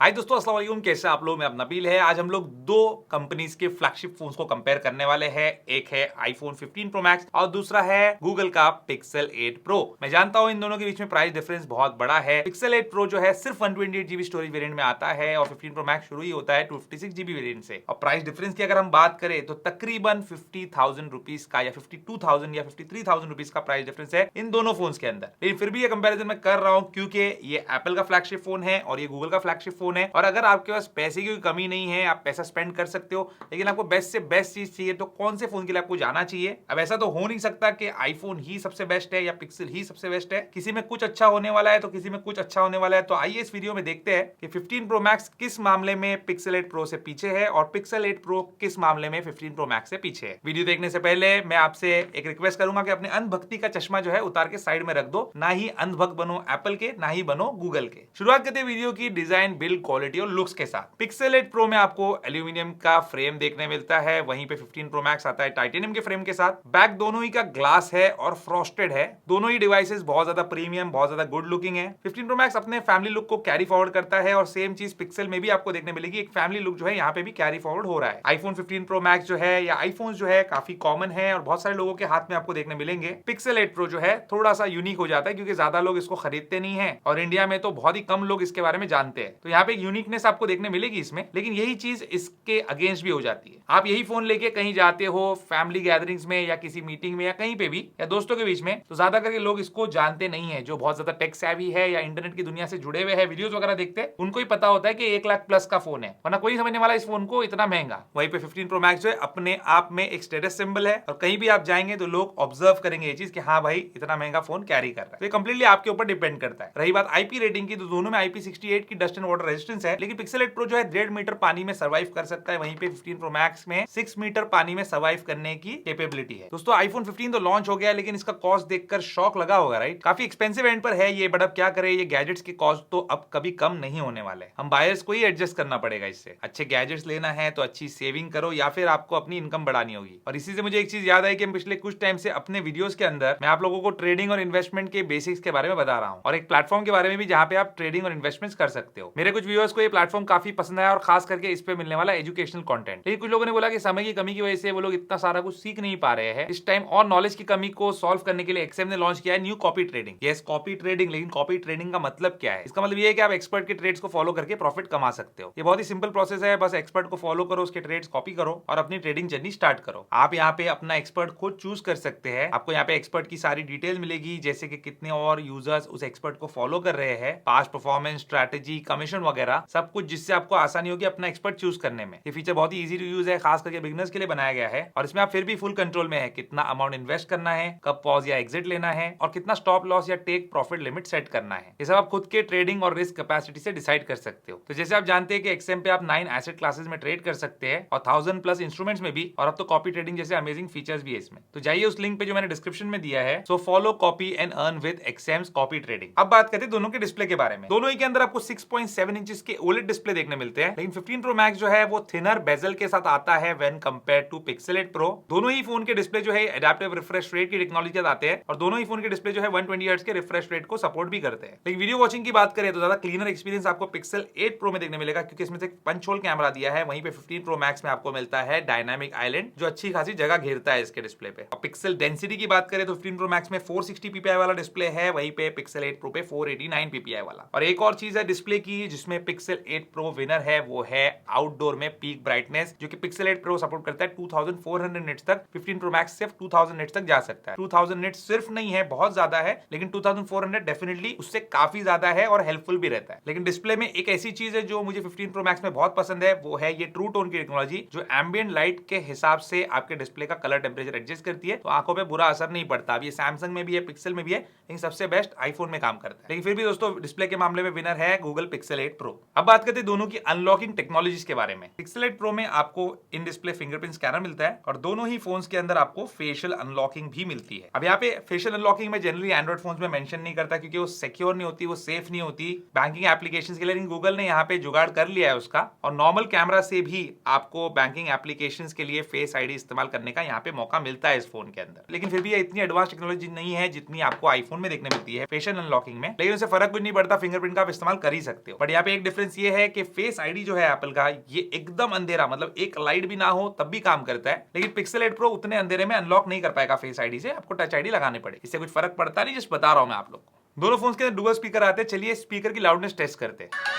हाय दोस्तों, अस्सलाम वालेकुम। कैसे आप लोग? मैं अब नबील है। आज हम लोग दो कंपनीज के फ्लैगशिप फोन्स को कंपेयर करने वाले हैं। एक है आईफोन 15 प्रो मैक्स और दूसरा है गूगल का पिक्सल 8 प्रो। मैं जानता हूं इन दोनों के बीच में प्राइस डिफरेंस बहुत बड़ा है। पिक्सल 8 प्रो जो है सिर्फ 128GB स्टोरेज वेरिएंट में आता है और 15 प्रो मैक्स शुरू ही होता है 256GB वेरिएंट से। और प्राइस डिफरेंस की अगर हम बात करें तो तकरीबन 50,000 रुपीज का या 52,000 या 53,000 रुपीज का प्राइस डिफरेंस है इन दोनों फोन्स के अंदर। लेकिन फिर भी ये कंपेरिजन मैं कर रहा हूं क्योंकि ये एप्पल का फ्लैगशिप फोन है और ये गूगल का फ्लैगशिप फोन है। और अगर आपके पास पैसे की कोई कमी नहीं है, आप पैसा स्पेंड कर सकते हो, लेकिन आपको बेस्ट से बेस्ट चीज चाहिए, तो कौन से फोन के लिए आपको जाना चाहिए? अब ऐसा तो हो नहीं सकता कि आईफोन ही सबसे बेस्ट है या पिक्सल ही सबसे बेस्ट है। किसी में कुछ अच्छा होने वाला है तो किसी में कुछ अच्छा होने वाला है। तो आइए इस वीडियो में देखते हैं कि 15 प्रो मैक्स किस मामले में पिक्सल 8 प्रो से पीछे है और पिक्सल 8 प्रो किस मामले में 15 प्रो मैक्स से पीछे है। वीडियो देखने से पहले मैं आपसे एक रिक्वेस्ट करूंगा कि अपने अंधभक्ति का चश्मा जो है उतार के साइड में रख दो। ना ही अंधभक्त बनो एप्पल के, ना ही बनो गूगल के। शुरुआत करते हैं वीडियो की डिजाइन, बिल्ड क्वालिटी और लुक्स के साथ। पिक्सल 8 प्रो में आपको एल्यूमिनियम का फ्रेम देखने मिलता है, वहीं पे 15 प्रो मैक्स आता है टाइटेनियम के फ्रेम के साथ। बैक दोनों ही का ग्लास है और फ्रॉस्टेड है। दोनों ही डिवाइसेस बहुत ज्यादा प्रीमियम, बहुत ज्यादा गुड लुकिंग है। 15 प्रो मैक्स अपने फैमिली लुक को कैरी फॉरवर्ड करता है और सेम चीज पिक्सल में भी आपको देखने मिलेगी। एक फैमिली लुक जो है यहाँ पे भी कैरी फॉरवर्ड हो रहा है। आईफोन 15 प्रो मैक्स जो है या आईफोन जो है काफी कॉमन है और बहुत सारे लोगों के हाथ में आपको देखने मिलेंगे। पिक्सल 8 प्रो जो है थोड़ा सा यूनिक हो जाता है क्योंकि ज्यादा लोग इसको खरीदते नहीं है और इंडिया में तो बहुत ही कम लोग इसके बारे में जानते हैं। तो यहाँ पे यूनिकनेस आपको देखने मिलेगी इसमें, लेकिन यही चीज इसके अगेंस्ट भी हो जाती है। आप यही फोन लेके कहीं जाते हो फैमिली गैदरिंग्स में या किसी मीटिंग में या कहीं पे भी या दोस्तों के बीच में, तो ज्यादा करके लोग इसको जानते नहीं है। जो बहुत ज्यादा टेक सेवी है या इंटरनेट की दुनिया से जुड़े हुए हैं, वीडियोस वगैरह देखते हैं, उनको ही पता होता है कि 1 लाख प्लस का फोन है, वरना कोई समझने वाला इस फोन को इतना महंगा। वहीं पे 15 प्रो मैक्स जो है अपने आप में एक स्टेटस सिंबल है और कहीं भी आप जाएंगे तो लोग ऑब्जर्व करेंगे ये चीज कि हाँ भाई इतना महंगा फोन कैरी कर रहा है। तो ये कंप्लीटली आपके ऊपर डिपेंड करता है। रही बात आईपी रेटिंग की, तो दोनों में IP68 की डस्ट एंड वाटर रेजिस्टेंस है, लेकिन पिक्सल 8 प्रो जो है 1.5 मीटर पानी में सर्वाइव कर सकता है। वहीं पे 15 प्रो मैक्स में 6 मीटर पानी में सर्वाइव करने की कैपेबिलिटी है। दोस्तों आईफोन 15 तो लॉन्च हो गया, लेकिन इसका कॉस्ट देखकर शॉक लगा होगा, राइट? काफी एक्सपेंसिव एंड पर है ये, बट अब क्या करें, ये गैजेट्स के कॉस्ट तो अब कभी कम नहीं होने वाले। हम बायर्स को ही एडजस्ट करना पड़ेगा इससे। अच्छे गैजेट्स लेना है तो अच्छी सेविंग करो या फिर आपको अपनी इनकम बढ़ानी होगी। और इसी से मुझे एक चीज याद आई कि पिछले कुछ टाइम से अपने वीडियोस के अंदर मैं आप लोगों को ट्रेडिंग और इन्वेस्टमेंट के बेसिक्स के बारे में बता रहा हूं और एक प्लेटफॉर्म के बारे में भी जहां पे आप ट्रेडिंग और इन्वेस्टमेंट कर सकते हो। मेरे कुछ व्यूअर्स को ये प्लेटफॉर्म काफी पसंद आया और खास करके इस पे मिलने वाला एजुकेशनल कंटेंट। लेकिन कुछ लोगों ने बोला कि समय की कमी की वजह से वो लोग इतना सारा कुछ सीख नहीं पा रहे हैं इस टाइम, और नॉलेज की कमी को सॉल्व करने के लिए एक्सएम ने लॉन्च किया है new copy trading. Yes, copy trading. लेकिन कॉपी ट्रेडिंग का मतलब क्या है? इसका मतलब ये है कि आप एक्सपर्ट के ट्रेड्स को फॉलो करके प्रॉफिट कमा सकते हो। ये बहुत ही सिंपल प्रोसेस है, बस एक्सपर्ट को फॉलो करो, उसके ट्रेड्स कॉपी करो और अपनी ट्रेडिंग जर्नी स्टार्ट करो। आप यहाँ पे अपना एक्सपर्ट खुद चूज कर सकते हैं। आपको यहाँ पे एक्सपर्ट की सारी डिटेल मिलेगी, जैसे कि कितने और यूजर्स उस एक्सपर्ट को फॉलो कर रहे हैं, पास्ट परफॉर्मेंस, स्ट्रैटेजी, कमीशन वगैरह सब कुछ, जिससे आपको आसानी होगी अपना एक्सपर्ट चूज करने में। ये फीचर बहुत ही इजी टू यूज है, खास करके बिगिनर्स के लिए बनाया गया है और इसमें आप फिर भी फुल कंट्रोल में है। कितना अमाउंट इन्वेस्ट करना है, कब पॉज या एग्जिट लेना है और कितना स्टॉप लॉस या टेक प्रॉफिट लिमिट सेट करना है, ये सब आप खुद के ट्रेडिंग और रिस्क कैपेसिटी से डिसाइड कर सकते हो। तो जैसे आप जानते हैं कि एक्सएम पे आप 9 एसेट क्लासेस में ट्रेड कर सकते हैं और 1000 प्लस इंस्ट्रूमेंट्स में भी, और अब तो कॉपी ट्रेडिंग जैसे अमेजिंग फीचर्स भी है इसमें। तो जाइए उस लिंक पे जो मैंने डिस्क्रिप्शन में दिया है, so follow copy and earn with XM's copy trading. अब बात करते हैं दोनों के डिस्प्ले के बारे में। दोनों ही के अंदर आपको 6.7 इंचेस के OLED डिस्प्ले देखने मिलते हैं, लेकिन 15 प्रो मैक्स जो है वो थिनर बेजल के साथ आता है when compare to pixel 8 pro. दोनों ही फोन के डिस्प्ले जो है एडेप्टिव रिफ्रेश रेट की टेक्नोलॉजी के साथ आते हैं और दोनों ही फोन के डिस्प्ले जो है 120 हर्ट्ज के रिफ्रेश रेट को सपोर्ट भी करते हैं। लेकिन वीडियो वॉचिंग की बात करें तो ज्यादा क्लीनर एक्सपीरियंस आपको पिक्सल 8 प्रो में देखने मिलेगा, क्योंकि इसमें से पंच होल कैमरा दिया है। वहीं पे 15 प्रो मैक्स में आपको मिलता है डायनामिक आइलैंड, जो अच्छी खासी जगह घेरता है इसके डिस्प्ले पे। पिक्सल डेंसिटी की बात करें तो 15 प्रो मैक्स में 460 ppi वाला डिस्प्ले है, वहीं पे पिक्सल 8 प्रो पे 489 ppi वाला। और एक और चीज है डिस्प्ले की जिसमें पिक्सल 8 प्रो विनर है, वो है आउटडोर में पीक ब्राइटनेस, जो कि पिक्सल 8 प्रो सपोर्ट करता है 2400 निट्स तक। 15 प्रो मैक्स सिर्फ 2000 निट्स तक जा सकता है। 2000 निट्स सिर्फ नहीं है, बहुत ज्यादा है, लेकिन 2400 डेफिनेटली उससे काफी ज्यादा है और हेल्पफुल भी रहता है। लेकिन डिस्प्ले में एक ऐसी चीज है जो मुझे 15 प्रो मैक्स में बहुत पसंद है, वो है ये ट्रू टोन की टेक्नोलॉजी, जो एम्बिएंट लाइट के हिसाब से आपके डिस्प्ले का कलर टेम्परेचर एडजस्ट करती है, तो आंखों पे बुरा असर नहीं पड़ता। अब ये सैमसंग में भी है, पिक्सल में भी है, लेकिन सबसे बेस्ट आईफोन में काम करता है। लेकिन फिर भी दोस्तों डिस्प्ले के मामले में विनर है गूगल पिक्सल 8 प्रो। अब बात करते हैं दोनों की अनलॉकिंग टेक्नोलॉजीज के बारे में। पिक्सल 8 प्रो में आपको इन डिस्प्ले फिंगरप्रिंट स्कैनर मिलता है और दोनों ही फोन्स के अंदर आपको फेशियल अनलॉकिंग भी मिलती है। अब यहाँ पे फेशियल अनलॉकिंग में जनरली एंड्रॉइड फोन्स में मेंशन नहीं करता, क्योंकि वो सिक्योर नहीं होती, वो सेफ नहीं होती बैंकिंग एप्लीकेशंस के लिए, लेकिन गूगल ने यहाँ पे जुगाड़ कर लिया है उसका, और नॉर्मल कैमरा से भी आपको बैंकिंग एप्लीकेशंस के लिए फेस आईडी इस्तेमाल करने का यहाँ पे मौका मिलता है इस फोन के अंदर। लेकिन फिर भी ये इतनी एडवांस टेक्नोलॉजी नहीं है जितनी आपको आईफोन में देखने मिलती है फेशियल अनलॉकिंग में, लेकिन उससे फर्क कुछ नहीं पड़ता, फिंगरप्रिंट का आप इस्तेमाल कर ही सकते हो। बट यहाँ पे पे एक डिफरेंस ये है कि फेस आईडी जो है एप्पल का, ये एकदम अंधेरा, मतलब एक लाइट भी ना हो तब भी काम करता है, लेकिन पिक्सल 8 प्रो उतने अंधेरे में अनलॉक नहीं कर पाएगा फेस आईडी से, आपको टच आईडी लगाने पड़े। इससे कुछ फर्क पड़ता नहीं, जस्ट बता रहा हूं मैं आप लोग को। दोनों फोन्स के अंदर डुअल स्पीकर आते हैं। चलिए स्पीकर की लाउडनेस टेस्ट करते हैं।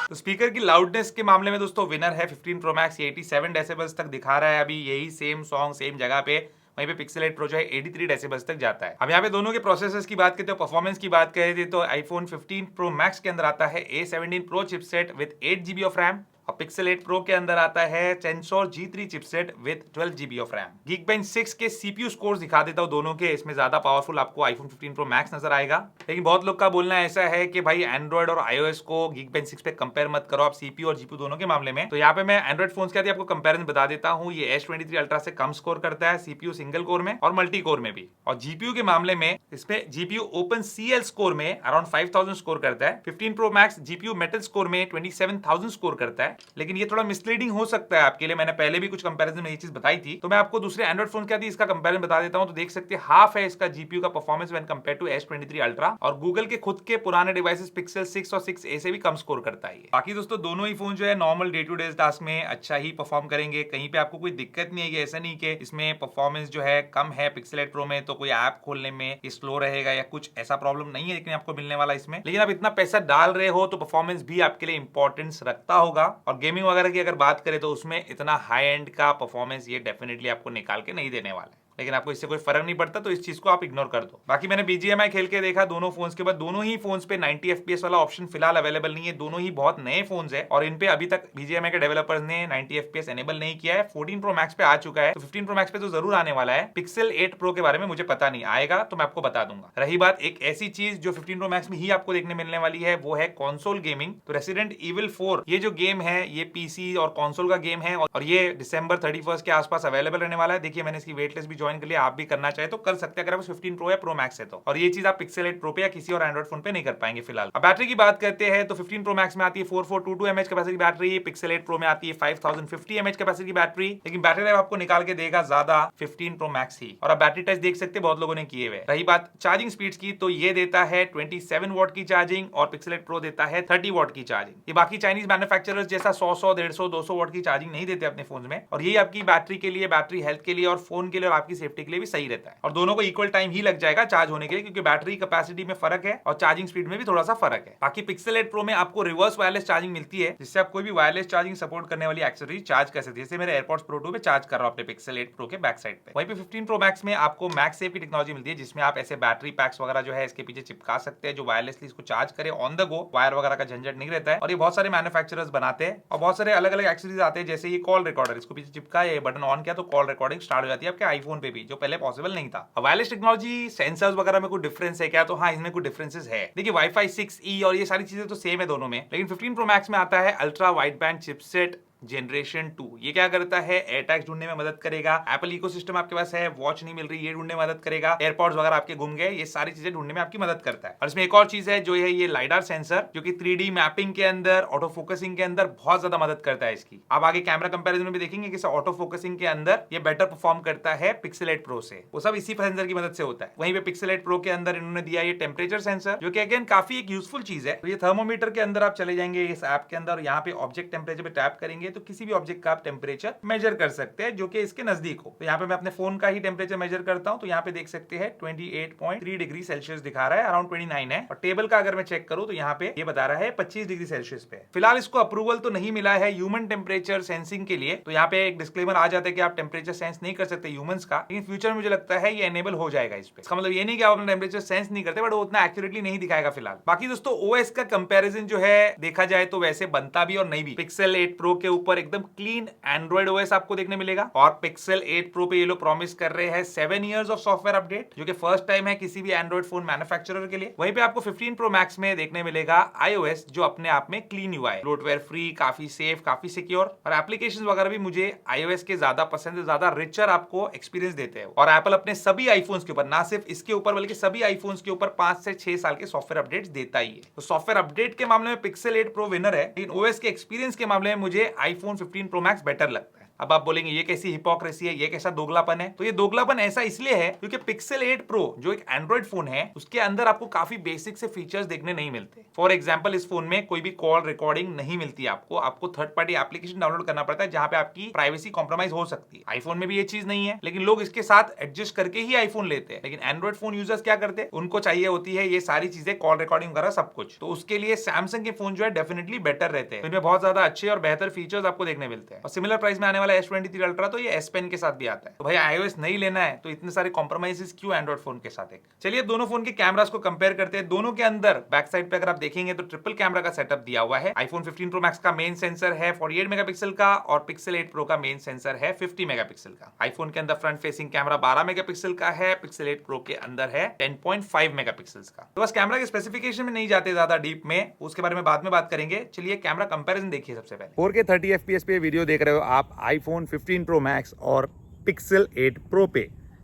तो स्पीकर की लाउडनेस के मामले में दोस्तों विनर है 15 प्रो मैक्स। 87 डेसिबल्स तक दिखा रहा है अभी, यही सेम सॉन्ग सेम जगह पे। वहीं पे पिक्सल 8 प्रो जो है 83 डेसिबल्स तक जाता है। अब यहाँ पे दोनों के प्रोसेसर्स की बात करते हो, परफॉर्मेंस की बात करें तो आईफोन 15 प्रो मैक्स के अंदर आता है A17 pro chipset with 8 GB of RAM, और पिक्सल 8 प्रो के अंदर आता है टेंसोर G3 chipset with 12 GB of RAM. Geekbench 6 के CPU स्कोर्स दिखा देता हूं दोनों के, इसमें ज्यादा पावरफुल आपको आईफोन 15 प्रो मैक्स नजर आएगा। लेकिन बहुत लोग का बोलना ऐसा है कि भाई एंड्रॉइड और iOS को Geekbench 6 पे कंपेयर मत करो आप CPU और GPU दोनों के मामले में। तो यहाँ पे मैं एंड्रॉइड फोन के साथ आपको कंपेरिजन बता देता हूँ। ये S23 अल्ट्रा से कम स्कोर करता है CPU सिंगल कोर में और मल्टी कोर में भी, और GPU के मामले में इसमें GPU OpenCL स्कोर में अराउंड 5000 स्कोर करता है। 15 pro max GPU metal score में 27000 स्कोर करता है। लेकिन ये थोड़ा मिसलीडिंग हो सकता है आपके लिए, मैंने पहले भी कुछ कंपैरिजन में ये चीज बताई थी, तो मैं आपको दूसरे एंड्रॉइड फोन के साथ इसका कंपैरिजन बता देता हूं। तो देख सकते हैं हाफ है इसका GPU का performance when compare to S23 ultra, और गूगल के खुद के पुराने डिवाइसेस पिक्सल 6 और 6a से भी कम स्कोर करता है। बाकी दोस्तों दोनों ही फोन जो है normal day to day task में अच्छा ही परफॉर्म करेंगे, कहीं पे आपको कोई दिक्कत नहीं है। ऐसा नहीं कि इसमें परफॉर्मेंस जो है कम है पिक्सल 8 प्रो में तो कोई ऐप खोलने में स्लो रहेगा या कुछ ऐसा प्रॉब्लम नहीं है, लेकिन आपको मिलने वाला इसमें। लेकिन आप इतना पैसा डाल रहे हो तो परफॉर्मेंस भी आपके लिए इंपॉर्टेंस रखता होगा, और गेमिंग वगैरह की अगर बात करें तो उसमें इतना हाई एंड का परफॉर्मेंस ये डेफिनेटली आपको निकाल के नहीं देने वाला है। लेकिन आपको इससे कोई फर्क नहीं पड़ता, तो इस चीज को आप इग्नोर कर दो। बाकी मैंने BGMI खेल के देखा दोनों फोन्स के बाद, दोनों ही फोन्स पे 90 FPS वाला ऑप्शन फिलहाल अवेलेबल नहीं है। दोनों ही बहुत नए फोन्स है और इन पे अभी तक BGMI के डेवलपर्स ने 90 FPS एनेबल नहीं किया है। 14 प्रो मैक्स पे आ चुका है, तो 15 प्रो मैक्स पे तो जरूर आने वाला है। पिक्सल 8 प्रो के बारे में मुझे पता नहीं, आएगा तो मैं आपको बता दूंगा। रही बात एक ऐसी चीज जो 15 प्रो मैक्स में ही आपको देखने मिलने वाली है, वो है कंसोल गेमिंग। तो रेसिडेंट इविल 4 ये जो गेम है ये PC और कंसोल का गेम है, और ये दिसंबर 31 के आसपास अवेलेबल रहने वाला है। देखिए मैंने इसकी वेट लिस्ट भी ज्वाइन कर लिया, आप भी करना चाहे तो कर सकते हैं अगर आप 15 प्रो या प्रो मैक्स है तो। और ये चीज आप पिक्सल 8 प्रो पे या किसी और एंड्रॉइड फोन पे नहीं कर पाएंगे फिलहाल। अब बैटरी की बात करते हैं तो 15 प्रो मैक्स में आती है 4422 mAh capacity battery, pixel 8 pro में आती है 5050 mAh कैपेसिटी की बैटरी। लेकिन बैटरी लाइफ आपको निकाल के देगा ज्यादा 15 प्रो मैक्स ही, और आप बैटरी टेस्ट देख सकते हैं बहुत लोगों ने किए हुए। रही बात चार्जिंग स्पीड्स की, तो ये देता है 27 वॉट की चार्जिंग और पिक्सल 8 प्रो देता है 30 वॉट की चार्जिंग। ये बाकी चाइनीज मैन्युफैक्चरर्स जैसा 100 150 200 वॉट की चार्जिंग नहीं देते अपने फोन में, और यही आपकी बैटरी के लिए, बैटरी हेल्थ के लिए और फोन के लिए और आपकी सेफ्टी के लिए भी सही रहता है। और दोनों को इक्वल टाइम ही लग जाएगा चार्ज होने के लिए, क्योंकि बैटरी कैपेसिटी में फर्क है और चार्जिंग स्पीड में भी थोड़ा सा फर्क है। बाकी पिक्सल 8 प्रो में आपको रिवर्स वायरलेस चार्जिंग मिलती है, जिससे आप कोई भी वायरलेस चार्जिंग सपोर्ट करने वाली एक्सेसरीज चार्ज कर सकते हैं। जैसे मेरे एयरपॉड्स प्रो 2 पे चार्ज कर रहा हूं अपने पिक्सल 8 प्रो के बैक साइड पे। वहीं पे 15 प्रो मैक्स में आपको मैगसेफ की टेक्नोलॉजी मिलती है, जिसमें आप ऐसे बैटरी पैक्स वगैरह जो है इसके पीछे चिपका सकते हैं, जो वायरलेसली इसको चार्ज करे ऑन द गो, वायर वगैरह का झंझट नहीं रहता है। और ये बहुत सारे मैन्युफैक्चरर्स बनाते हैं, और बहुत सारे अलग अलग एक्सेसरीज आते हैं, जैसे ये कॉल रिकॉर्डर, इसको पीछे चिपका, ये बटन ऑन किया तो कॉल रिकॉर्डिंग स्टार्ट हो जाती है आपके आईफोन पे भी, जो पहले पॉसिबल नहीं था। वायरलेस टेक्नोलॉजी सेंसर्स वगैरह में कोई डिफरेंस है क्या? तो हाँ, इसमें कुछ डिफरेंसेस है। देखिए वाईफाई 6E और ये सारी चीजें तो सेम है दोनों में, लेकिन 15 प्रो मैक्स में आता है ultra wide band chipset generation 2। ये क्या करता है? एयरटैग्स ढूंढने में मदद करेगा। एप्पल इकोसिस्टम आपके पास है, वॉच नहीं मिल रही, ये ढूंढने में मदद करेगा। एयरपॉड्स वगैरह आपके गुम गए, ये सारी चीजें ढूंढने में आपकी मदद करता है। और इसमें एक और चीज है जो है ये लाइडार सेंसर, जो कि 3D मैपिंग के अंदर, ऑटो फोकसिंग के अंदर बहुत ज्यादा मदद करता है इसकी। आप आगे कैमरा कंपैरिजन में भी देखेंगे कि ऑटो फोकसिंग के अंदर ये बेटर परफॉर्म करता है पिक्सल 8 प्रो से। वो सब इसी सेंसर की मदद से होता है। वहीं पे पिक्सल 8 प्रो के अंदर इन्होंने दिया ये टेम्परेचर सेंसर, जो कि अगेन काफी एक यूजफुल चीज है। तो ये थर्मोमीटर के अंदर आप चले जाएंगे इस ऐप के अंदर, यहाँ पे ऑब्जेक्ट टेम्परेचर पे टैप करेंगे तो किसी भी ऑब्जेक्ट आप टेम्परेचर मेजर कर सकते हैं जो कि इसके नजदीक हो। तो यहाँ पे मैं अपने फोन का ही टेम्परेचर मेजर करता हूँ, तो यहाँ पे देख सकते हैं 28.3 डिग्री सेल्सियस दिखा रहा है, अराउंड 29 है। और टेबल का अगर मैं चेक करूँ तो यहाँ पे ये बता रहा है 25 डिग्री सेल्सियस पे। फिलहाल इसको अप्रूवल तो नहीं मिला है ह्यूमन टेम्परेचर सेंसिंग के लिए, तो यहाँ पे एक डिस्क्लेमर आ जाता है कि आप टेम्परेचर सेंस नहीं कर सकते ह्यूमंस का, लेकिन फ्यूचर में मुझे लगता है ये एनेबल हो जाएगा इस पे। इसका मतलब ये नहीं कि आप अपना टेम्परेचर सेंस नहीं करते, बट वो उतना एक्यूरेटली नहीं दिखाएगा फिलहाल। बाकी दोस्तों OS का कंपैरिजन जो है देखा जाए तो वैसे बनता भी और नहीं भी। पिक्सल 8 प्रो के ऊपर एकदम क्लीन एंड्रॉइड ओएस आपको देखने मिलेगा। और पिक्सल 8 प्रो पे ये लोग प्रॉमिस कर रहे हैं 7 इयर्स ऑफ सॉफ्टवेयर अपडेट, जो कि फर्स्ट टाइम है किसी भी एंड्रॉइड फोन मैन्युफैक्चरर के लिए। वहीं पे आपको 15 प्रो मैक्स में देखने मिलेगा iOS, जो अपने आप में क्लीन UI, ब्लोटवेयर फ्री, काफी सेफ, काफी सिक्योर, और एप्लीकेशंस वगैरह भी मुझे iOS के ज्यादा पसंद है, ज्यादा रिचर आपको एक्सपीरियंस देते हैं। और एप्पल अपने सभी आईफोन्स के ऊपर, ना सिर्फ इसके ऊपर बल्कि सभी आईफोन्स के ऊपर 5 से 6 साल के सॉफ्टवेयर अपडेट्स देता ही है। तो सॉफ्टवेयर अपडेट के मामले में पिक्सल 8 प्रो विनर है, लेकिन ओएस के एक्सपीरियंस के मामले में मुझे आईफोन 15 प्रो मैक्स बेटर लगता है। अब आप बोलेंगे ये कैसी हिपोक्रेसी है, ये कैसा दोगलापन है? तो ये दोगलापन ऐसा इसलिए है क्योंकि पिक्सल 8 प्रो जो एक एंड्रॉइड फोन है, उसके अंदर आपको काफी बेसिक से फीचर्स देखने नहीं मिलते। फॉर एग्जांपल, इस फोन में कोई भी कॉल रिकॉर्डिंग नहीं मिलती आपको थर्ड पार्टी एप्लीकेशन डाउनलोड करना पड़ता है, जहां पे आपकी प्राइवेसी कॉम्प्रोमाइज हो सकती है। आईफोन में भी ये चीज नहीं है, लेकिन लोग इसके साथ एडजस्ट करके ही आईफोन लेते हैं। लेकिन एंड्रॉइड फोन यूजर्स क्या करते हैं, उनको चाहिए होती है ये सारी चीजें, कॉल रिकॉर्डिंग वगैरह सब कुछ। तो उसके लिए सैमसंग के फोन जो है डेफिनेटली बेटर रहते हैं, इनमें बहुत ज्यादा अच्छे और बेहतर फीचर्स आपको देखने मिलते हैं। और सिमिलर प्राइस में आने वाला S23 अल्ट्रा तो ये S Pen के साथ भी आता है। तो भाई iOS नहीं लेना है तो इतने सारे कॉम्प्रोमाइजेस क्यों एंड्रॉइड फोन के साथ? एक चलिए दोनों फोन के कैमरास को कंपेयर करते हैं। दोनों के अंदर बैक साइड पे अगर आप देखेंगे तो ट्रिपल कैमरा का सेटअप दिया हुआ है। iPhone 15 Pro Max का मेन सेंसर है 48 मेगापिक्सल का, और Pixel 8 Pro का मेन सेंसर है 50 मेगापिक्सल का। iPhone के अंदर फ्रंट फेसिंग कैमरा 12 मेगापिक्सल का है, Pixel 8 Pro के अंदर है 10.5 मेगापिक्सल का। तो बस कैमरा के स्पेसिफिकेशन में नहीं जाते ज्यादा डीप में, उसके बारे में बाद में बात करेंगे। चलिए कैमरा कंपैरिजन देखिए सबसे पहले। 4K 30 FPS पे वीडियो देख रहे हो आप iPhone 15 Pro Max और Pixel 8 Pro पे,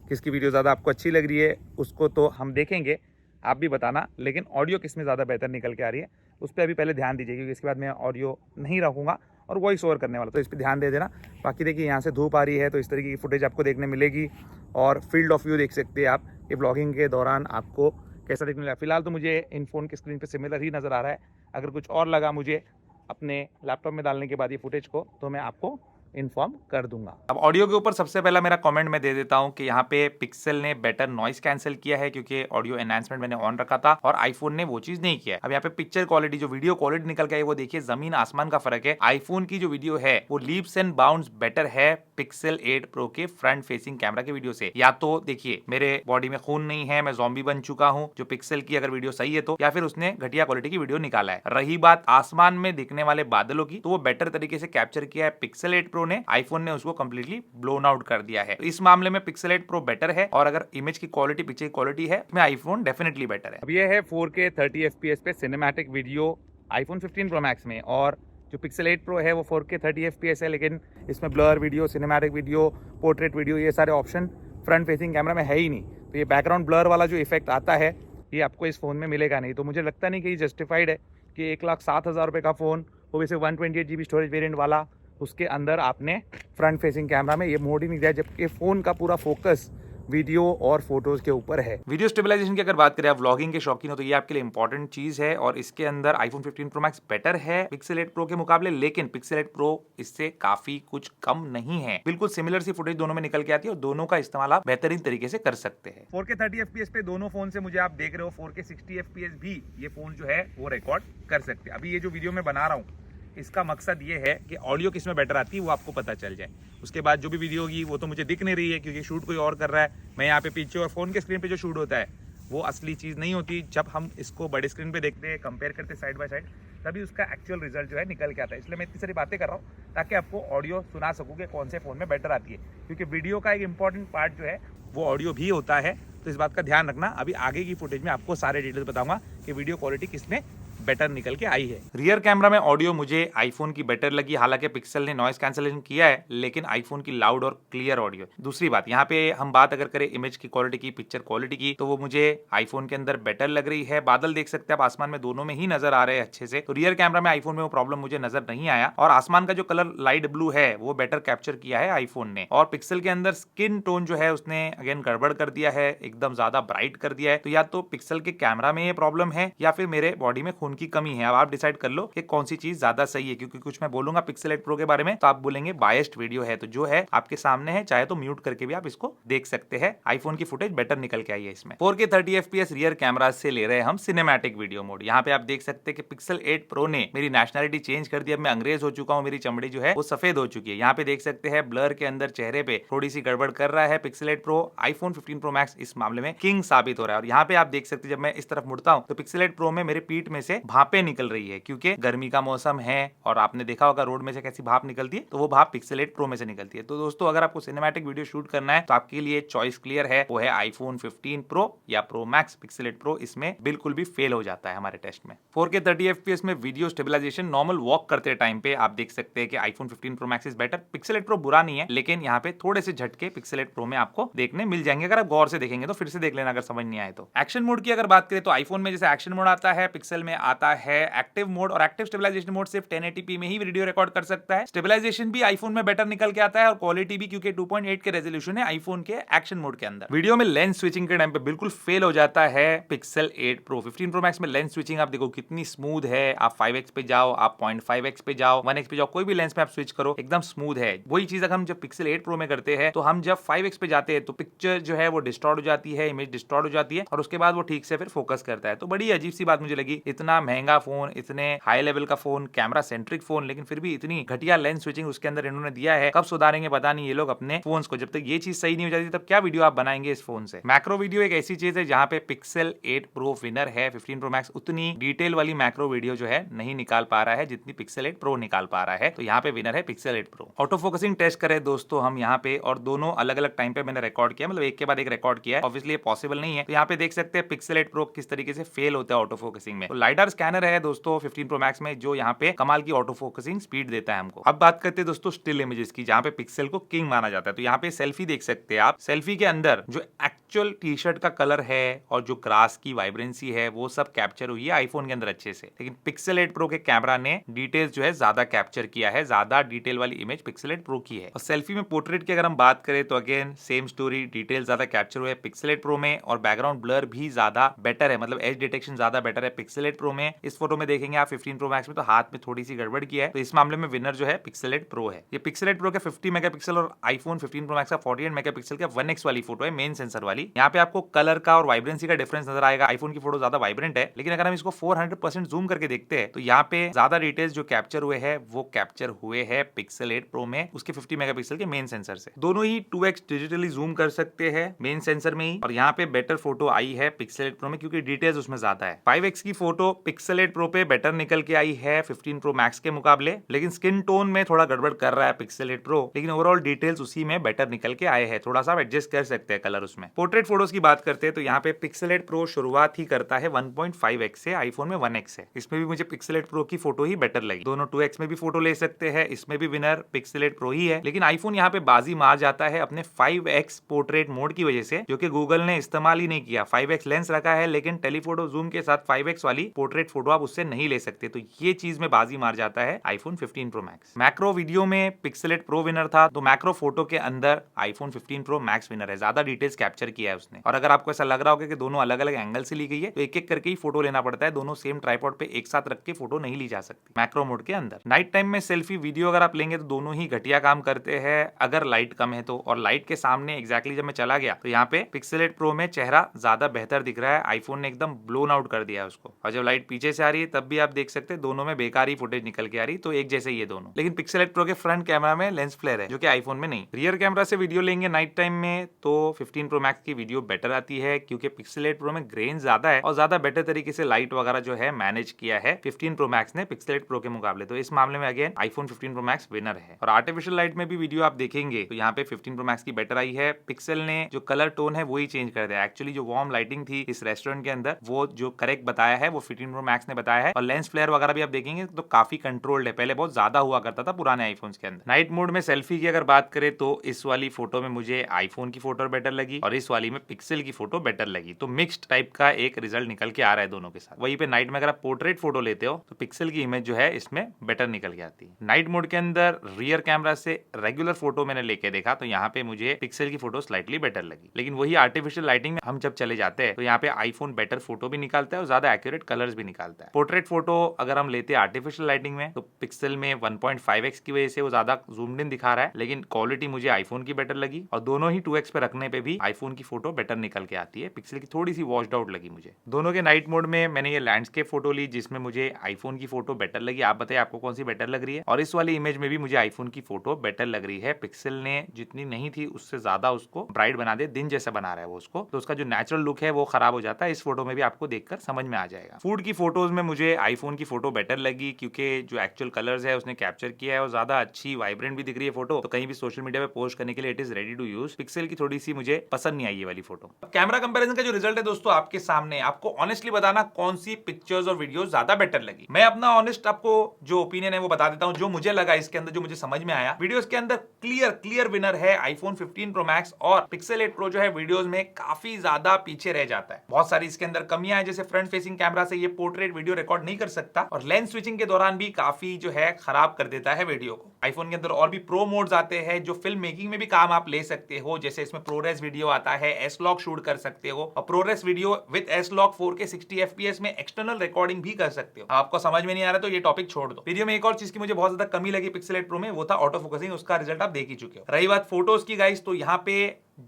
किसकी वीडियो ज़्यादा आपको अच्छी लग रही है उसको तो हम देखेंगे, आप भी बताना। लेकिन ऑडियो किस में ज़्यादा बेहतर निकल के आ रही है उस पर अभी पहले ध्यान दीजिए, क्योंकि इसके बाद मैं ऑडियो नहीं रखूँगा और वॉइस ओवर करने वाला, तो इस पर ध्यान दे देना। बाकी देखिए यहाँ से धूप आ रही है तो इस तरीके की फुटेज आपको देखने मिलेगी, और फील्ड ऑफ व्यू देख सकते हैं आप, ये ब्लॉगिंग के दौरान आपको कैसा देखने मिलेगा। फिलहाल तो मुझे इन फ़ोन की स्क्रीन पर सिमिलर ही नज़र आ रहा है। अगर कुछ और लगा मुझे अपने लैपटॉप में डालने के बाद ये फुटेज को, तो मैं आपको इन्फॉर्म कर दूंगा। अब ऑडियो के ऊपर सबसे पहला मेरा कमेंट मैं दे देता हूं कि यहाँ पे पिक्सल ने बेटर नॉइस कैंसिल किया है, क्योंकि ऑडियो एनहांसमेंट मैंने ऑन रखा था और आईफोन ने वो चीज नहीं किया। अब यहाँ पे पिक्चर क्वालिटी, जो वीडियो क्वालिटी निकल के आई, वो देखिए जमीन आसमान का फर्क है। आईफोन की जो वीडियो है वो लीप्स एंड बाउंड्स बेटर है पिक्सल 8 प्रो के फ्रंट फेसिंग कैमरा की वीडियो से। या तो देखिए मेरे बॉडी में खून नहीं है, मैं ज़ॉम्बी बन चुका हूँ, जो पिक्सल की अगर वीडियो सही है तो, या फिर उसने घटिया क्वालिटी की वीडियो निकाला है। रही बात आसमान में दिखने वाले बादलों की, तो वो बेटर तरीके से कैप्चर किया है पिक्सल 8 प्रो ने, आईफोन ने उसको कंप्लीटली ब्लोन आउट कर दिया है। तो इस मामले में पिक्सल 8 प्रो बेटर है, और अगर इमेज की क्वालिटी, पिक्चर की क्वालिटी है, इसमें आईफोन डेफिनेटली बेटर है। अब ये है 4K 30 FPS पे cinematic video iPhone 15 Pro Max में, और जो Pixel 8 Pro है वो 4K 30 FPS है, लेकिन इसमें blur video, cinematic video, portrait video, ये सारे ऑप्शन फ्रंट फेसिंग कैमरा में है ही नहीं। तो ये बैकग्राउंड ब्लर वाला जो इफेक्ट आता है ये आपको इस फ़ोन में मिलेगा नहीं। तो मुझे लगता नहीं कि ये जस्टिफाइड है कि 1,07,000 रुपये का फ़ोन, वो वैसे 128 GB स्टोरेज वेरिएंट वाला, उसके अंदर आपने फ्रंट फेसिंग कैमरा में ये मोड ही नहीं दिया, जबकि फ़ोन का पूरा फोकस वीडियो और फोटोज के ऊपर है। वीडियो स्टेबलाइजेशन की अगर बात करें, आप व्लॉगिंग के शौकीन हो तो ये आपके लिए इंपॉर्टेंट चीज है, और इसके अंदर iPhone 15 Pro Max बेटर है Pixel 8 Pro के मुकाबले, लेकिन Pixel 8 Pro इससे काफी कुछ कम नहीं है। बिल्कुल सिमिलर सी फुटेज दोनों में निकल के आती है, और दोनों का इस्तेमाल आप बेहतरीन तरीके से कर सकते हैं। 4K 30 FPS पे दोनों फोन से मुझे आप देख रहे हो 4K 60 FPS भी ये फोन जो है वो रिकॉर्ड कर सकते हैं। अभी ये जो वीडियो मैं बना रहा हूँ इसका मकसद ये है कि ऑडियो किस में बेटर आती है वो आपको पता चल जाए। उसके बाद जो भी वीडियो होगी वो तो मुझे दिख नहीं रही है, क्योंकि शूट कोई और कर रहा है। मैं यहाँ पे पीछे, और फोन के स्क्रीन पे जो शूट होता है वो असली चीज़ नहीं होती। जब हम इसको बड़े स्क्रीन पे देखते हैं, कंपेयर करते हैं साइड बाय साइड, तभी उसका एक्चुअल रिजल्ट जो है निकल के आता है। इसलिए मैं इतनी सारी बातें कर रहा हूँ ताकि आपको ऑडियो सुना सकूँ कि कौन से फ़ोन में बेटर आती है, क्योंकि वीडियो का एक इंपॉर्टेंट पार्ट जो है वो ऑडियो भी होता है। तो इस बात का ध्यान रखना। अभी आगे की फुटेज में आपको सारे डिटेल्स बताऊंगा कि वीडियो क्वालिटी किसमें बेटर निकल के आई है। रियर कैमरा में ऑडियो मुझे आईफोन की बेटर लगी, हालांकि पिक्सल ने नॉइस कैंसिलेशन किया है, लेकिन आईफोन की लाउड और क्लियर ऑडियो। दूसरी बात, यहाँ पे हम बात अगर करें इमेज की क्वालिटी की, पिक्चर क्वालिटी की, तो वो मुझे आईफोन के अंदर बेटर लग रही है। बादल देख सकते हैं आप आसमान में, दोनों में ही नजर आ रहे हैं अच्छे से। तो रियर कैमरा में आईफोन में वो प्रॉब्लम मुझे नजर नहीं आया, और आसमान का जो कलर लाइट ब्लू है वो बेटर कैप्चर किया है आईफोन ने। और पिक्सल के अंदर स्किन टोन जो है उसने अगेन गड़बड़ कर दिया है, एकदम ज्यादा ब्राइट कर दिया है। तो या तो पिक्सल के कैमरा में ये प्रॉब्लम है, या फिर मेरे बॉडी में खून की कमी है। अब आप डिसाइड कर लो कि कौन सी चीज ज्यादा सही है, क्योंकि कुछ मैं बोलूंगा Pixel 8 Pro के बारे में तो आप बोलेंगे बायस्ड वीडियो है। तो जो है आपके सामने है, चाहे तो म्यूट करके भी आप इसको देख सकते हैं। आईफोन की फुटेज बेटर निकल के आई है इसमें। 4K 30 FPS रियर कैमरा से ले रहे हैं हम सिनेमैटिक वीडियो मोड। यहाँ पे आप देख सकते हैं कि Pixel 8 Pro ने मेरी नेशनलिटी चेंज कर दी। अब मैं अंग्रेज हो चुका हूँ, मेरी चमड़ी जो है वो सफेद हो चुकी है। यहाँ पे देख सकते हैं ब्लर के अंदर चेहरे पे थोड़ी सी गड़बड़ कर रहा है Pixel 8 Pro। iPhone 15 Pro Max इस मामले में किंग साबित हो रहा है। और यहाँ पे आप देख सकते हैं जब मैं इस तरफ मुड़ता हूँ तो Pixel 8 Pro में मेरे पीठ में से से भापें निकल रही है, क्योंकि गर्मी का मौसम है और आपने देखा होगा रोड में से कैसी भाप निकलती है, तो वो भाप पिक्सल 8 प्रो में से निकलती है। तो दोस्तों अगर आपको सिनेमैटिक वीडियो शूट करना है तो आपके लिए चॉइस क्लियर है, वो है आईफोन 15 प्रो या प्रो मैक्स। पिक्सल 8 प्रो इसमें बिल्कुल भी फेल हो जाता है हमारे टेस्ट में। 4K 30 FPS में वीडियो स्टेबलाइजेशन नॉर्मल वॉक करते टाइम पे आप देख सकते हैं कि iPhone 15 pro max is better. Pixel 8 pro बुरा नहीं है, लेकिन यहाँ पे थोड़े से झटके पिक्सल 8 प्रो में आपको देखने मिल जाएंगे। अगर आप गौर से देखेंगे तो फिर से देख लेना अगर समझ नहीं आए तो। एक्शन मोड की अगर बात करें तो आईफोन में जैसे एक्शन मोड आता है, पिक्सल में आता है एक्टिव मोड, और एक्टिव स्टेबलाइजेशन मोड सिर्फ 1080p में ही वीडियो रिकॉर्ड कर सकता है। स्टेबलाइजेशन भी आईफोन में बेटर निकल के आता है और क्वालिटी भी, क्योंकि 2.8 के रेजोल्यूशन है आईफोन के एक्शन मोड के अंदर। वीडियो में लेंस स्विचिंग के टाइम पे बिल्कुल फेल हो जाता है पिक्सल 8 प्रो। 15 प्रो मैक्स में लेंस स्विचिंग आप देखो कितनी स्मूथ है। आप 5x पे जाओ, आप 0.5x पे जाओ, 1x पे जाओ, कोई भी लेंस पे आप स्विच करो एकदम स्मूथ है। वही चीज अगर हम जब पिक्सल 8 प्रो में करते हैं तो हम जब 5x पे जाते हैं तो पिक्चर जो है वो डिस्टॉर्ट हो जाती है, इमेज डिस्टॉर्ट हो जाती है और उसके बाद वो ठीक से फिर फोकस करता है। तो बड़ी अजीब सी बात मुझे लगी, इतना महंगा फोन, इतने हाई लेवल का फोन, कैमरा सेंट्रिक फोन, लेकिन फिर भी इतनी घटिया लेंस स्विचिंग उसके अंदर इन्होंने दिया है। कब सुधारेंगे पता नहीं ये लोग अपने फोन्स को। जब तक ये चीज सही नहीं हो जाती तब क्या वीडियो आप बनाएंगे इस फोन से। मैक्रो वीडियो एक ऐसी चीज है जहां पे पिक्सल 8 प्रो विनर है। 15 प्रो मैक्स उतनी डिटेल वाली मैक्रो वीडियो जो है नहीं निकाल पा रहा है जितनी पिक्सल 8 प्रो निकाल पा रहा है, तो यहाँ पे विनर है Pixel 8 pro. Auto focusing test करें दोस्तों हम यहाँ पे, और दोनों अलग अलग टाइम पे मैंने रिकॉर्ड किया, मतलब एक के बाद एक रिकॉर्ड किया है। ऑब्वियसली ये पॉसिबल नहीं है, तो यहाँ पे देख सकते हैं पिक्सल 8 प्रो किस तरीके से फेल होता है ऑटो फोकसिंग में। तो लाइडर स्कैनर है दोस्तों 15 प्रो मैक्स में जो यहाँ पे कमाल की ऑटो फोकसिंग स्पीड देता है हमको। अब बात करते हैं दोस्तों स्टिल इमेजेस की, जहाँ पे पिक्सल को किंग माना जाता है। तो यहाँ पे सेल्फी देख सकते हैं आप, सेल्फी के अंदर जो एक्चुअल टी शर्ट का कलर है और जो ग्रास की वाइब्रेंसी है वो सब कैप्चर हुई है आईफोन के अंदर अच्छे से। लेकिन पिक्सल 8 प्रो के कैमरा ने डिटेल्स जो है ज्यादा कैप्चर किया है, ज्यादा डिटेल वाली इमेज पिक्सल 8 प्रो की है। और सेल्फी में पोर्ट्रेट की अगर हम बात करें तो अगेन सेम स्टोरी, डिटेल ज्यादा कैप्चर हुए पिक्सल 8 प्रो में, और बैकग्राउंड ब्लर भी ज्यादा बेटर है, मतलब एज डिटेक्शन ज्यादा बेटर है पिक्सल 8 प्रो में। इस फोटो में देखेंगे आप 15 प्रो मैक्स में तो हाथ में थोड़ी सी गड़बड़ किया है, तो इस मामले में विनर जो है पिक्सल 8 प्रो है। ये पिक्सल 8 प्रो के 50 मेगापिक्सल और आईफोन 15 प्रो मैक्स का 48 मेगापिक्सल का 1x वाली फोटो है, मेन सेंसर वाली। यहाँ पे आपको कलर का और वाइब्रेंसी का डिफरेंस नजर आएगा। आईफोन की फोटो ज्यादा वाइब्रेंट है, लेकिन अगर हम इसको 400% जूम करके देखते हैं तो यहाँ पे ज्यादा डिटेल्स जो कैप्चर हुए हैं वो कैप्चर हुए हैं पिक्सल 8 प्रो में उसके 50 मेगापिक्सल के मेन सेंसर से। दोनों ही 2x डिजिटली जूम कर सकते हैं मेन सेंसर में ही, और यहाँ पे बेटर फोटो आई है पिक्सल 8 प्रो में क्योंकि डिटेल्स उसमें ज्यादा है। 5x की फोटो पिक्सल 8 प्रो पे बेटर निकल के आई है 15 प्रो मैक्स के मुकाबले, लेकिन स्किन टोन में थोड़ा गड़बड़ कर रहा है पिक्सल 8 प्रो, लेकिन ओवरऑल डिटेल्स उसी में बेटर निकल के आए हैं। थोड़ा सा एडजस्ट कर सकते हैं कलर उसमें। पोर्ट्रेट फोटोज की बात करते हैं तो यहाँ पे पिक्सल 8 प्रो शुरुआत ही करता है 1.5x से, आईफोन में 1x है। इसमें भी मुझे पिक्सल 8 प्रो की फोटो ही बेटर लगी। दोनों 2x में भी फोटो ले सकते हैं, इसमें भी विनर पिक्सल 8 प्रो ही है। लेकिन आईफोन यहाँ पे बाजी मार जाता है अपने 5x पोर्ट्रेट मोड की वजह से, जो कि गूगल ने इस्तेमाल ही नहीं किया। 5x लेंस रखा है लेकिन टेलीफोटो जूम के साथ 5x वाली पोर्ट्रेट फोटो आप उससे नहीं ले सकते, तो ये चीज में बाजी मार जाता है iPhone 15 pro max. Macro video में पिक्सल 8 प्रो विनर था, तो मैक्रो फोटो के अंदर आईफोन 15 प्रो मैक्स विनर है, ज्यादा डिटेल्स कैप्चर किया है उसने। और अगर आपको ऐसा लग रहा होगा कि दोनों अलग अलग एंगल से ली गई है तो एक एक करके ही फोटो लेना पड़ता है, दोनों सेम ट्राइपॉड पे एक साथ रख के फोटो नहीं ली जा सकती मैक्रो मोड के अंदर। नाइट टाइम में सेल्फी वीडियो अगर आप लेंगे तो दोनों ही घटिया काम करते हैं अगर लाइट कम है तो, और लाइट के सामने एग्जैक्टली जब मैं चला गया तो यहाँ पे पिक्सल 8 प्रो में चेहरा ज्यादा बेहतर दिख रहा है, आईफोन ने एकदम ब्लोन आउट कर दिया है उसको। और जब लाइट पीछे से आ रही है तब भी आप देख सकते हैं दोनों में बेकार ही फुटेज निकल के आ रही, तो एक जैसे ये दोनों। लेकिन पिक्सल 8 प्रो के फ्रंट कैमरा में लेंस फ्लेयर है जो कि आईफोन में नहीं। रियर कैमरा से वीडियो लेंगे नाइट टाइम में तो 15 प्रो मैक्स की वीडियो बेटर आती है क्योंकि पिक्सल 8 प्रो में ग्रेन ज्यादा है और ज्यादा बेटर तरीके से लाइट वगैरह जो है मैनेज किया है 15 प्रो मैक्स ने पिक्सल 8 प्रो के मुकाबले। तो इस मामले में again iPhone 15 pro max winner है। और आर्टिफिशियल लाइट में भी वीडियो आप देखेंगे तो यहाँ पे 15 प्रो मैक्स की बेटर आई है। पिक्सल ने जो कलर टोन है वही चेंज कर दिया। एक्चुअली जो वार्म लाइटिंग थी इस रेस्टोरेंट के अंदर वो जो करेक्ट बताया है वो 15 प्रो मैक्स ने बताया है। और लेंस फ्लेयर वगैरह भी आप देखेंगे तो काफी कंट्रोल्ड है, पहले बहुत ज्यादा हुआ करता था पुराने आईफोन्स के अंदर। नाइट मोड में सेल्फी की अगर बात करें तो इस वाली फोटो में मुझे आईफोन की फोटो बेटर लगी और इस वाली में पिक्सल की फोटो बेटर लगी। तो मिक्स्ड टाइप का एक रिजल्ट निकल के आ रहा है दोनों के साथ। वहीं पे नाइट में अगर आप पोर्ट्रेट फोटो लेते हो तो पिक्सल की इमेज जो है इसमें बेटर निकल के आती है। नाइट मोड के अंदर रियर कैमरा से रेगुलर फोटो मैंने लेके देखा तो यहाँ पे मुझे पिक्सल की फोटो स्लाइटली बेटर लगी। लेकिन वही आर्टिफिशियल लाइटिंग में हम जब चले जाते हैं तो यहाँ पे आईफोन बेटर फोटो भी निकालता है और ज्यादा एक्यूरेट कलर्स भी निकालता है। पोर्ट्रेट फोटो अगर हम लेते हैं आर्टिफिशियल लाइटिंग में तो पिक्सल में 1.5x की वजह से वो ज्यादा जूम्ड इन दिखा रहा है, लेकिन क्वालिटी मुझे आईफोन की बेटर लगी और दोनों ही 2x पे रखने पे भी आईफोन की फोटो बेटर निकल के आती है, पिक्सल की थोड़ी सी वॉश्ड आउट लगी मुझे। दोनों के नाइट मोड में मैंने ये लैंडस्केप फोटो ली जिसमें मुझे आईफोन की फोटो बेटर लगी। आप बताइए आपको कौन सी बेटर लग रही है। और इस वाली इमेज में भी मुझे आईफोन की फोटो बेटर लग रही है। पिक्सल ने जितनी नहीं थी उससे ज्यादा उसको ब्राइट बना दे, दिन जैसा बना रहा है वो उसको, तो उसका जो नेचुरल लुक है वो खराब हो जाता है। इस फोटो में भी आपको देखकर समझ में आ जाएगा। फूड की फोटोज में मुझे आईफोन की फोटो बेटर लगी क्योंकि जो एक्चुअल कलर्स है उसने कैप्चर किया है और ज्यादा अच्छी वाइब्रेंट भी दिख रही है फोटो, तो कहीं भी सोशल मीडिया पे पोस्ट करने के लिए it is ready to use. Pixel की थोड़ी सी मुझे पसंद नहीं आई ये वाली फोटो। कैमरा कंपैरिजन का जो रिजल्ट है दोस्तों आपके सामने, आपको ऑनेस्टली बताना कौन सी पिक्चर्स और वीडियोस ज्यादा बेटर लगी। मैं अपना ऑनेस्ट आपको जो ओपिनियन है वो बता देता हूं, जो मुझे लगा इसके अंदर, जो मुझे समझ में आया। वीडियोस के अंदर क्लियर विनर है आईफोन 15 प्रो मैक्स, और पिक्सल 8 प्रो जो है वीडियोस में काफी ज्यादा पीछे रह जाता है। बहुत सारी इसके अंदर कमियां हैं, जैसे फ्रंट फेसिंग कैमरा से ये पोर्ट्रेट वीडियो रिकॉर्ड नहीं कर सकता, और लेंस स्विचिंग के दौरान भी काफी जो है खराब कर देता है वीडियो को। आईफोन के अंदर और भी प्रो मोड्स आते हैं जो फिल्म मेकिंग में भी काम आप ले सकते हो, जैसे इसमें प्रोरेस वीडियो आता है, एस-लॉग शूट कर सकते हो, और ProRes video with S Log 4K 60 FPS में एक्सटर्नल रिकॉर्डिंग भी कर सकते हो। आपको समझ में नहीं आ रहा तो ये टॉपिक छोड़ दो। वीडियो में एक और चीज की मुझे बहुत ज्यादा कमी लगी पिक्सल 8 प्रो में, वो था ऑटो फोकसिंग। उसका रिजल्ट आप देख ही चुके हो। रही बात फोटोज की गाइस, तो यहाँ पे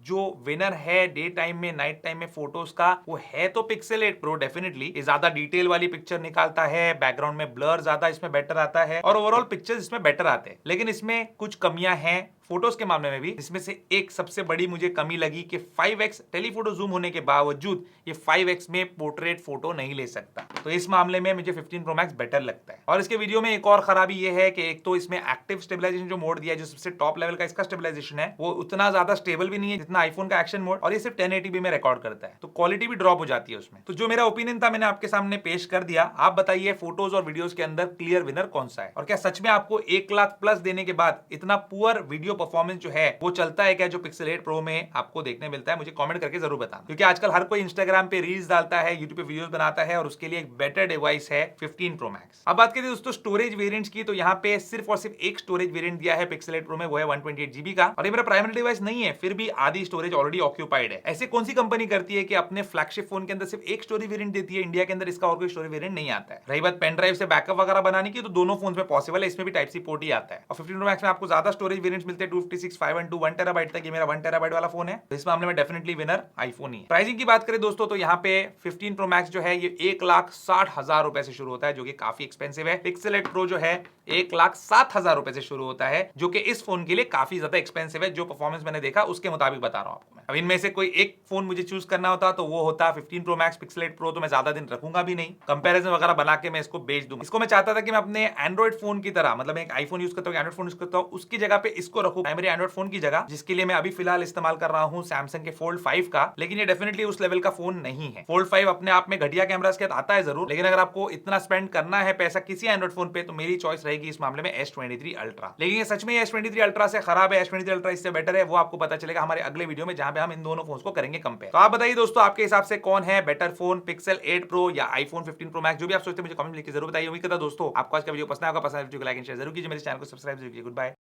जो विनर है डे टाइम में, नाइट टाइम में फोटोज का, वो है तो पिक्सल 8 प्रो डेफिनेटली। ये ज्यादा डिटेल वाली पिक्चर निकालता है, बैकग्राउंड में ब्लर ज्यादा इसमें बेटर आता है, और ओवरऑल पिक्चर्स इसमें बेटर आते हैं। लेकिन इसमें कुछ कमियां हैं फोटोज के मामले में भी, जिसमें से एक सबसे बड़ी मुझे कमी लगी कि 5x टेलीफोटो जूम होने के बावजूद ये 5x में पोर्ट्रेट फोटो नहीं ले सकता। तो इस मामले में मुझे 15 प्रो मैक्स बेटर लगता है। और इसके वीडियो में एक और खराबी ये है कि एक तो इसमें एक्टिव स्टेबलाइजेशन जो मोड दिया है, जो सबसे टॉप लेवल का इसका स्टेबलाइजेशन है, वो उतना ज्यादा स्टेबल भी नहीं है जितना आईफोन का एक्शन मोड, और ये सिर्फ 1080p में रिकॉर्ड करता है, तो क्वालिटी भी ड्रॉप हो जाती है उसमें। तो जो मेरा ओपिनियन था मैंने आपके सामने पेश कर दिया। आप बताइए फोटोज और वीडियोस के अंदर क्लियर विनर कौन सा है, और क्या सच में आपको 1 लाख प्लस देने के बाद इतना पुअर वीडियो परफॉर्मेंस जो है वो चलता है क्या, जो पिक्सल 8 प्रो में आपको देखने मिलता है? मुझे कमेंट करके जरूर बताना, क्योंकि आजकल हर कोई इंस्टाग्राम पे रील्स डालता है, यूट्यूब पे वीडियोस बनाता है, और उसके लिए एक बेटर डिवाइस है 15 प्रो मैक्स। अब बात करें दोस्तों स्टोरेज वेरिएंट्स की, तो यहाँ पे सिर्फ और सिर्फ एक स्टोरेज वेरिएंट दिया है पिक्सल 8 प्रो में, वो है 128GB का, और ये मेरा प्राइमरी डिवाइस नहीं है, फिर भी आधी स्टोरेज ऑलरेडी ऑक्यूपाइड है। ऐसे कौन सी कंपनी करती है कि अपने फ्लैगशिप फोन के अंदर सिर्फ एक स्टोरेज वेरिएंट देती है? इंडिया के अंदर इसका और कोई स्टोरेज वेरिएंट नहीं आता है। रही बात पेन ड्राइव से बैकअप वगैरह बनाने की, तो दोनों फोन में पॉसिबल है, इसमें भी टाइप सी पोर्ट ही आता है। और 15 प्रो मैक्स में आपको ज्यादा स्टोरेज वेरिएंट्स मिलते हैं, 256, 512, 1 टेराबाइट तक। मेरा 1 टेराबाइट वाला फोन है, तो इस मामले में डेफिनेटली विनर आईफोन ही है। प्राइसिंग की बात करें दोस्तों, तो यहाँ पे 15 प्रो मैक्स जो है ये 1,60,000 रुपए से शुरू होता है, जो कि काफी एक्सपेंसिव है। पिक्सल 8 प्रो जो है 1,07,000 रुपए से शुरू होता है, जो कि इस फोन के लिए काफी ज्यादा एक्सपेंसिव है। जो परफॉर्मेंस मैंने देखा उसके मुताबिक बता रहा हूं आपको मैं। अब इनमें से कोई एक फोन मुझे चूज करना होता तो वो होता 15 प्रो मैक्स। पिक्सल 8 प्रो तो मैं ज्यादा दिन रखूंगा भी नहीं, कंपैरिजन वगैरह बना के मैं इसको बेच दूंगा। इसको मैं चाहता था कि मैं अपने एंड्रॉइड फोन की तरह, मतलब एक आईफोन यूज करता हूं, एंड्रॉइड फोन यूज करता हूं, उसकी जगह पे इसको रखूं प्राइमरी एंड्रॉइड फोन की जगह, जिसके लिए मैं अभी फिलहाल इस्तेमाल कर रहा हूं सैमसंग के फोल्ड 5 का। लेकिन ये डेफिनेटली उस लेवल का फोन नहीं है। फोल्ड 5 अपने आप में घटिया कैमरा के साथ आता है जरूर, लेकिन अगर आपको इतना स्पेंड करना है पैसा किसी एंड्रॉइड फोन पे, तो मेरी चॉइस रहेगी इस मामले में S23 अल्ट्रा। लेकिन ये सच में S23 अल्ट्रा से खराब है, S23 अल्ट्रा इससे बेटर है, वो आपको पता चलेगा हमारे अगले वीडियो में, जहां पे हम इन दोनों फोन को करेंगे कंपेयर। तो आप बताइए दोस्तों, आपके हिसाब से कौन है बेटर फोन, पिक्सल 8 प्रो या आईफोन 15 प्रो मैक्स? जो भी आप सोचते हैं मुझे कमेंट लिख के जरूर बताइए। उम्मीद करता हूं दोस्तों आपको आज का वीडियो पसंद आएगा। पसंद है वीडियो को लाइक एंड शेयर जरूर कीजिए, मेरे चैनल को सब्सक्राइब जरूर कीजिए। Good bye.